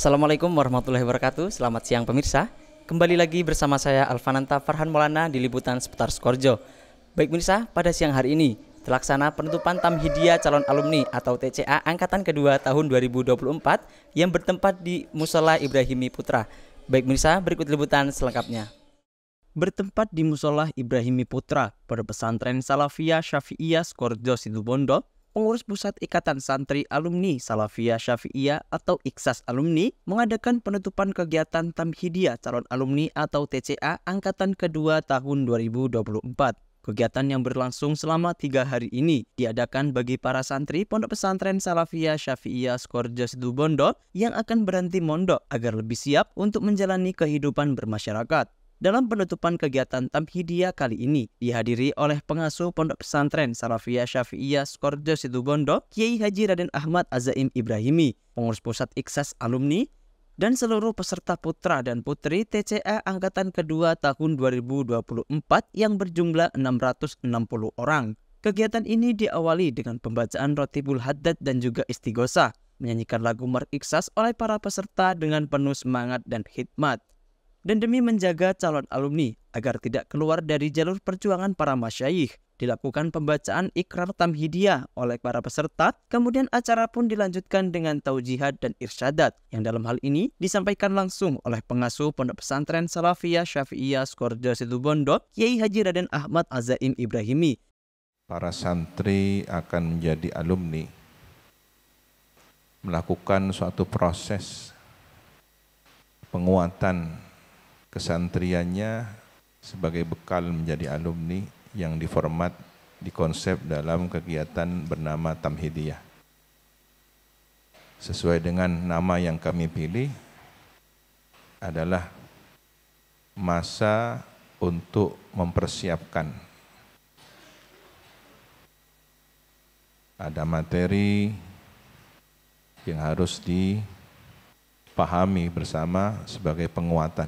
Assalamualaikum warahmatullahi wabarakatuh. Selamat siang pemirsa. Kembali lagi bersama saya Alfananta Farhan Maulana di liputan seputar Skorjo. Baik pemirsa, pada siang hari ini terlaksana penutupan Tamhidiyah calon alumni atau TCA angkatan kedua tahun 2024 yang bertempat di Musola Ibrahimi Putra. Baik pemirsa, berikut liputan selengkapnya. Bertempat di Musola Ibrahimi Putra, pada pesantren Salafiyah Syafi'iyah Skorjo Situbondo, pengurus pusat Ikatan Santri Alumni Salafiyah Syafi'iyah atau IKSAS Alumni mengadakan penutupan kegiatan Tamhidiyah calon alumni atau TCA angkatan kedua tahun 2024. Kegiatan yang berlangsung selama 3 hari ini diadakan bagi para santri Pondok Pesantren Salafiyah Syafi'iyah Skorjo Situbondo yang akan berhenti mondok agar lebih siap untuk menjalani kehidupan bermasyarakat. Dalam penutupan kegiatan Tamhidiyah kali ini dihadiri oleh pengasuh Pondok Pesantren Salafiyah Syafi'iyah Skorjo Situbondo, Kiai Haji Raden Ahmad Azaim Ibrahimi, pengurus pusat IKSAS Alumni, dan seluruh peserta putra dan putri TCA angkatan kedua tahun 2024 yang berjumlah 660 orang. Kegiatan ini diawali dengan pembacaan Rotibul Haddad dan juga Istighosah, menyanyikan lagu Mar IKSAS oleh para peserta dengan penuh semangat dan khidmat. Dan demi menjaga calon alumni agar tidak keluar dari jalur perjuangan para masyayikh, dilakukan pembacaan ikrar tamhidiyah oleh para peserta, kemudian acara pun dilanjutkan dengan taujihat dan irsyadat, yang dalam hal ini disampaikan langsung oleh pengasuh Pondok Pesantren Salafiyah Syafi'iyah Skorjo Situbondo, Kiai Haji Raden Ahmad Azaim Ibrahimi. Para santri akan menjadi alumni, melakukan suatu proses penguatan kesantriannya sebagai bekal menjadi alumni yang diformat, dikonsep dalam kegiatan bernama Tamhidiyah. Sesuai dengan nama yang kami pilih adalah masa untuk mempersiapkan. Ada materi yang harus dipahami bersama sebagai penguatan.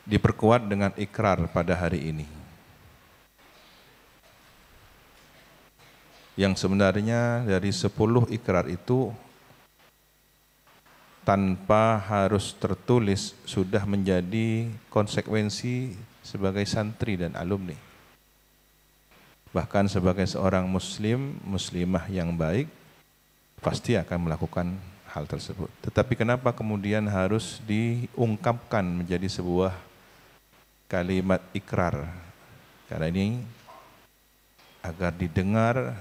Diperkuat dengan ikrar pada hari ini. Yang sebenarnya dari 10 ikrar itu tanpa harus tertulis sudah menjadi konsekuensi sebagai santri dan alumni. Bahkan sebagai seorang muslim, muslimah yang baik, pasti akan melakukan hal tersebut. Tetapi kenapa kemudian harus diungkapkan menjadi sebuah kalimat ikrar? Karena ini agar didengar,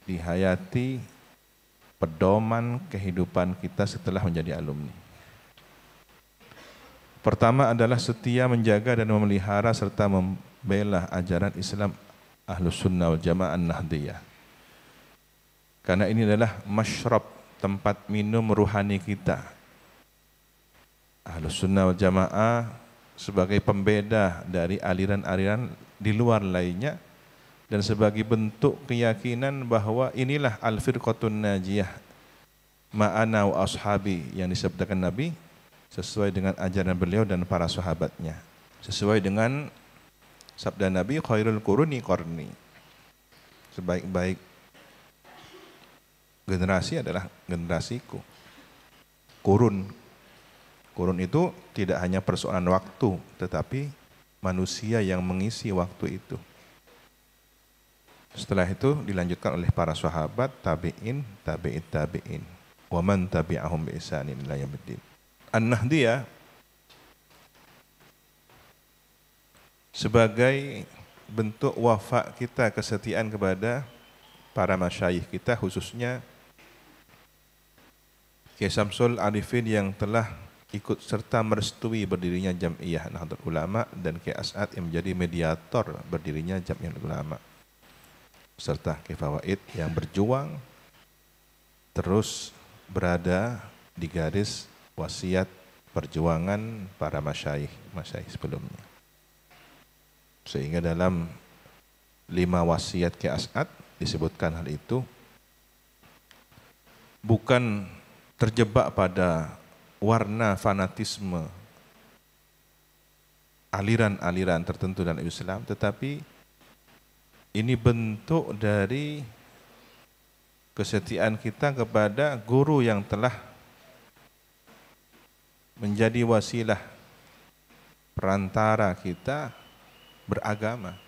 dihayati pedoman kehidupan kita setelah menjadi alumni. Pertama adalah setia menjaga dan memelihara serta membela ajaran Islam Ahlus Sunnah wal Jamaah Nahdiyah. Karena ini adalah masyrab, tempat minum ruhani kita. Ahlus Sunnah wal Jamaah sebagai pembeda dari aliran-aliran di luar lainnya dan sebagai bentuk keyakinan bahwa inilah al-firqatun najiyah ma'ana wa ashabi yang disebutkan Nabi sesuai dengan ajaran beliau dan para sahabatnya, sesuai dengan sabda Nabi khairul quruni qarni, sebaik-baik generasi adalah generasiku. Kurun itu tidak hanya persoalan waktu, tetapi manusia yang mengisi waktu itu. Setelah itu dilanjutkan oleh para sahabat, tabi'in, tabi'it tabi'in, wa man tabi'ahum bi ihsanin ila yaumiddin. An-Nahdiyah sebagai bentuk wafa kita, kesetiaan kepada para masyayikh kita, khususnya Kiai Samsul Arifin yang telah ikut serta merestui berdirinya Jam'iyah Nahdlatul Ulama, dan Kiai As'ad yang menjadi mediator berdirinya Jam'iyah Nahdlatul Ulama, serta Kiai Fawaid yang berjuang terus berada di garis wasiat perjuangan para masyayikh sebelumnya. Sehingga dalam 5 wasiat Kiai As'ad disebutkan hal itu, bukan terjebak pada warna fanatisme aliran-aliran tertentu dalam Islam, tetapi ini bentuk dari kesetiaan kita kepada guru yang telah menjadi wasilah perantara kita beragama.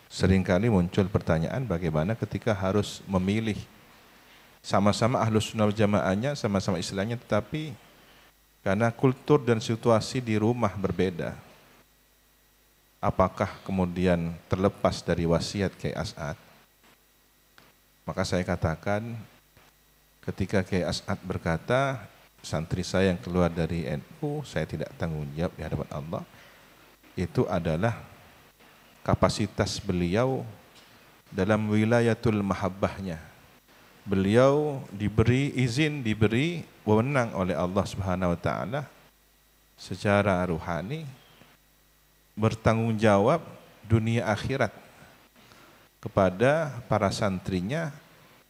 Seringkali muncul pertanyaan bagaimana ketika harus memilih sama-sama Ahlus Sunnah wal Jamaahnya, sama-sama istilahnya, tetapi karena kultur dan situasi di rumah berbeda. Apakah kemudian terlepas dari wasiat Kiai As'ad? Maka saya katakan, ketika Kiai As'ad berkata, santri saya yang keluar dari NU, saya tidak tanggung jawab di hadapan Allah, itu adalah kapasitas beliau dalam wilayatul mahabbahnya. Beliau diberi izin, diberi wewenang oleh Allah Subhanahu wa taala secara ruhani bertanggung jawab dunia akhirat kepada para santrinya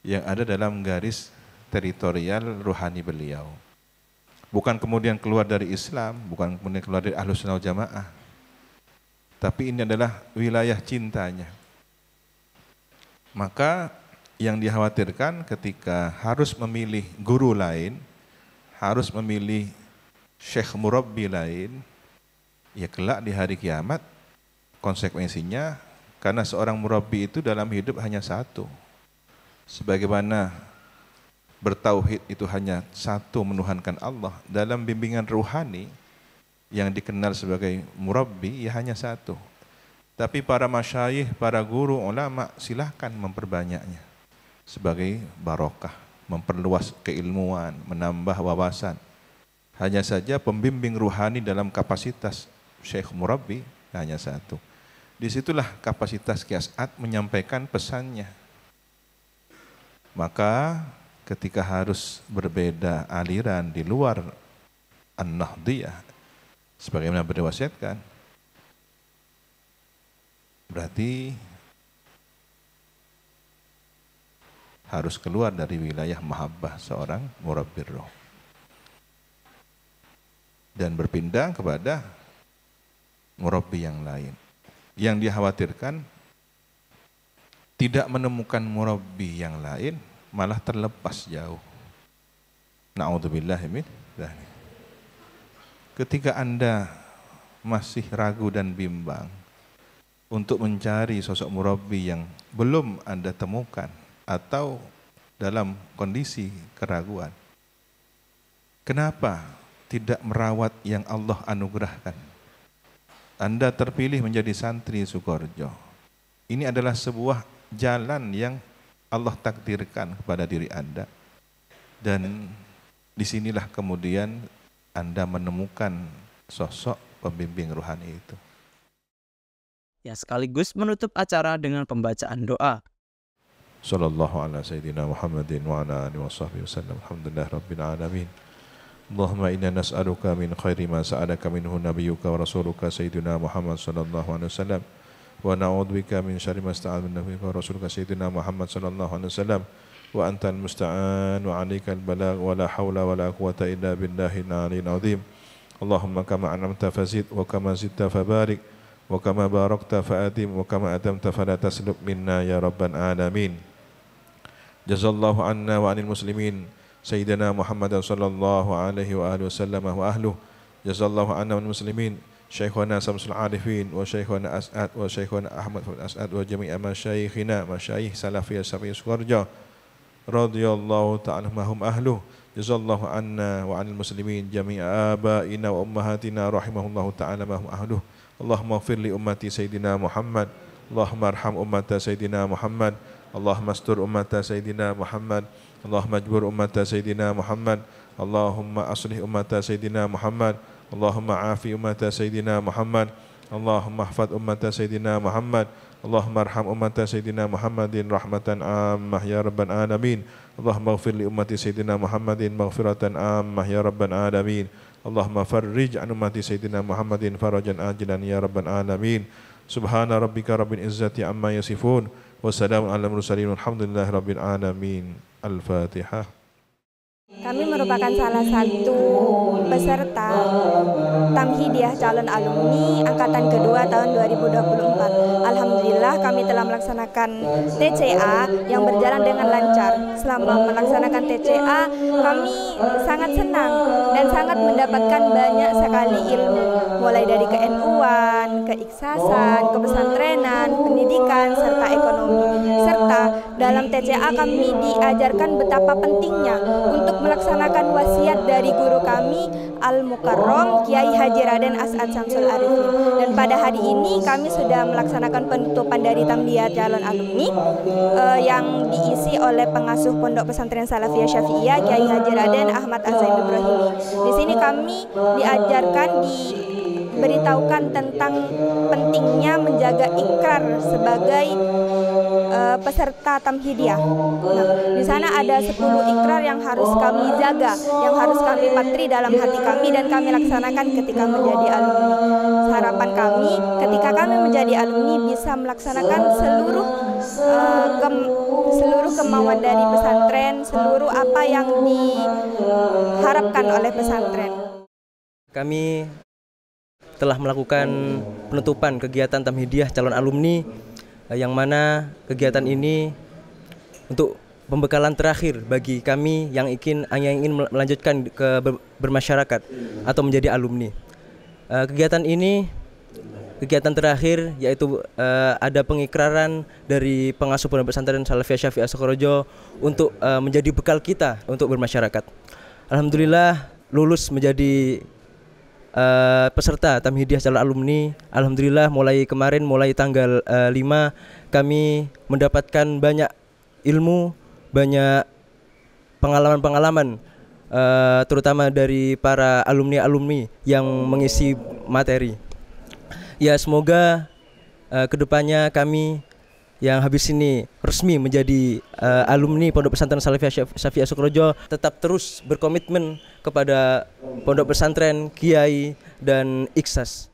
yang ada dalam garis teritorial ruhani beliau. Bukan kemudian keluar dari Islam, bukan kemudian keluar dari Ahlus Sunnah wal Jamaah, tapi ini adalah wilayah cintanya. Maka yang dikhawatirkan ketika harus memilih guru lain, harus memilih syekh murabbi lain, ya kelak di hari kiamat konsekuensinya, karena seorang murabbi itu dalam hidup hanya satu. Sebagaimana bertauhid itu hanya satu, menuhankan Allah, dalam bimbingan ruhani yang dikenal sebagai murabbi ya hanya satu. Tapi para masyayikh, para guru, ulama silahkan memperbanyaknya sebagai barokah, memperluas keilmuan, menambah wawasan. Hanya saja pembimbing ruhani dalam kapasitas syekh murabbi hanya satu. Disitulah kapasitas Kiai As'ad menyampaikan pesannya. Maka ketika harus berbeda aliran di luar An-Nahdiyah sebagaimana berwasiatkan, berarti harus keluar dari wilayah mahabbah seorang murabbir roh dan berpindah kepada murabbi yang lain. Yang dikhawatirkan tidak menemukan murabbi yang lain, malah terlepas jauh. Na'udzubillah min dzalik. Ketika Anda masih ragu dan bimbang untuk mencari sosok murabbi yang belum Anda temukan atau dalam kondisi keraguan, kenapa tidak merawat yang Allah anugerahkan? Anda terpilih menjadi santri Sukoharjo. Ini adalah sebuah jalan yang Allah takdirkan kepada diri Anda. Dan disinilah kemudian Anda menemukan sosok pembimbing ruhani itu. Ya, sekaligus menutup acara dengan pembacaan doa. Sallallahu ala sayyidina Muhammadin wa ala alihi wa sahbihi wasallam. Alhamdulillah rabbil alamin. Allahumma inna nas'aluka min khairi ma sa'alaka minhu nabiyyuka wa rasuluka sayyidina Muhammad sallallahu alaihi wasallam wa na'udzubika min syarri ma sta'adha min nabiyyika wa rasuluka sayyidina Muhammad sallallahu alaihi wasallam wa antal musta'an wa 'alaikal balagh wa la haula wa la quwwata illa billahil 'aliyyil 'azim. Allahumma kama an'amta fazid wa kama zidta fabarik wa kama barakta fa'adim wa kama adamta fala tasluk minna ya rabbal alamin. Jazallahu anna wa 'anil muslimin Sayyidina Muhammad sallallahu alaihi wa alihi wasallam wa ahluh. Jazallahu anna wal muslimin Syekhuna Samsul Arifin wa Syekhuna As'ad wa Syekhuna Ahmad bin As'ad wa jami'a masyayikhina masyayikh salafiyah Safiyah Sukoharjo radhiyallahu ta'ala mahum ahluh. Jazallahu anna wa 'anil muslimin jami'a abaina wa ummahatina rahimahullahu ta'ala mahum ahluh. Allahumma ighfir li ummati Sayyidina Muhammad. Allahumma arham ummata Sayyidina Muhammad. Allahumma astur ummata Sayyidina Muhammad. Allahumma ajbur ummata Sayyidina Muhammad. Allahumma aslih ummata Sayyidina Muhammad. Allahumma afi ummata Sayyidina Muhammad. Allahumma ahfad ummata Sayyidina Muhammad. Allahumma arham ummata Sayyidina Muhammadin rahmatan ammah ya rabbal alamin. Allahumma ighfir li ummati Sayyidina Muhammadin maghfiratan ammah ya rabbal alamin. Allahumma farrij an ummati Sayyidina Muhammadin farajan ajilan ya rabbal alamin. Subhana rabbika rabbil izzati amma yasifun. Wassalamun ala mursalin walhamdulillahi rabbil alamin. Al-Fatihah. Kami merupakan salah satu peserta Tamhidiyah calon alumni angkatan kedua tahun 2024. Alhamdulillah kami telah melaksanakan TCA yang berjalan dengan lancar. Selama melaksanakan TCA kami sangat senang dan sangat mendapatkan banyak sekali ilmu, mulai dari ke-NU-an, keiksasan, kepesantrenan, pendidikan, serta ekonomi. Serta dalam TCA kami diajarkan betapa pentingnya untuk melaksanakan wasiat dari guru kami Al-Mukarram Kiai Haji Raden As'ad Syamsul Arifin. Dan pada hari ini kami sudah melaksanakan penutupan dari Tamhidiyah calon alumni yang diisi oleh pengasuh Pondok Pesantren Salafiyah Syafi'iyah Kiai Haji Raden Ahmad Azaim Ibrahimi. Di sini kami diajarkan, diberitahukan tentang pentingnya menjaga ikrar sebagai peserta Tamhidiyah. Nah, di sana ada 10 ikrar yang harus kami jaga, yang harus kami patri dalam hati kami dan kami laksanakan ketika menjadi alumni. Harapan kami ketika kami menjadi alumni bisa melaksanakan seluruh kemauan dari pesantren, seluruh apa yang diharapkan oleh pesantren. Kami telah melakukan penutupan kegiatan Tamhidiyah calon alumni, yang mana kegiatan ini untuk pembekalan terakhir bagi kami yang ingin melanjutkan ke bermasyarakat atau menjadi alumni. Kegiatan ini kegiatan terakhir, yaitu ada pengikraran dari pengasuh Pondok Pesantren Salafiyah Syafi'iyah Sukorejo untuk menjadi bekal kita untuk bermasyarakat. Alhamdulillah lulus menjadi peserta Tamhidiyah calon alumni. Alhamdulillah mulai kemarin, mulai tanggal 5 kami mendapatkan banyak ilmu, banyak pengalaman-pengalaman, terutama dari para alumni-alumni yang mengisi materi. Ya, semoga kedepannya kami yang habis ini resmi menjadi alumni Pondok Pesantren Salafiyah Syafi'iyah Sukorejo tetap terus berkomitmen kepada pondok pesantren, kiai, dan ikhsas.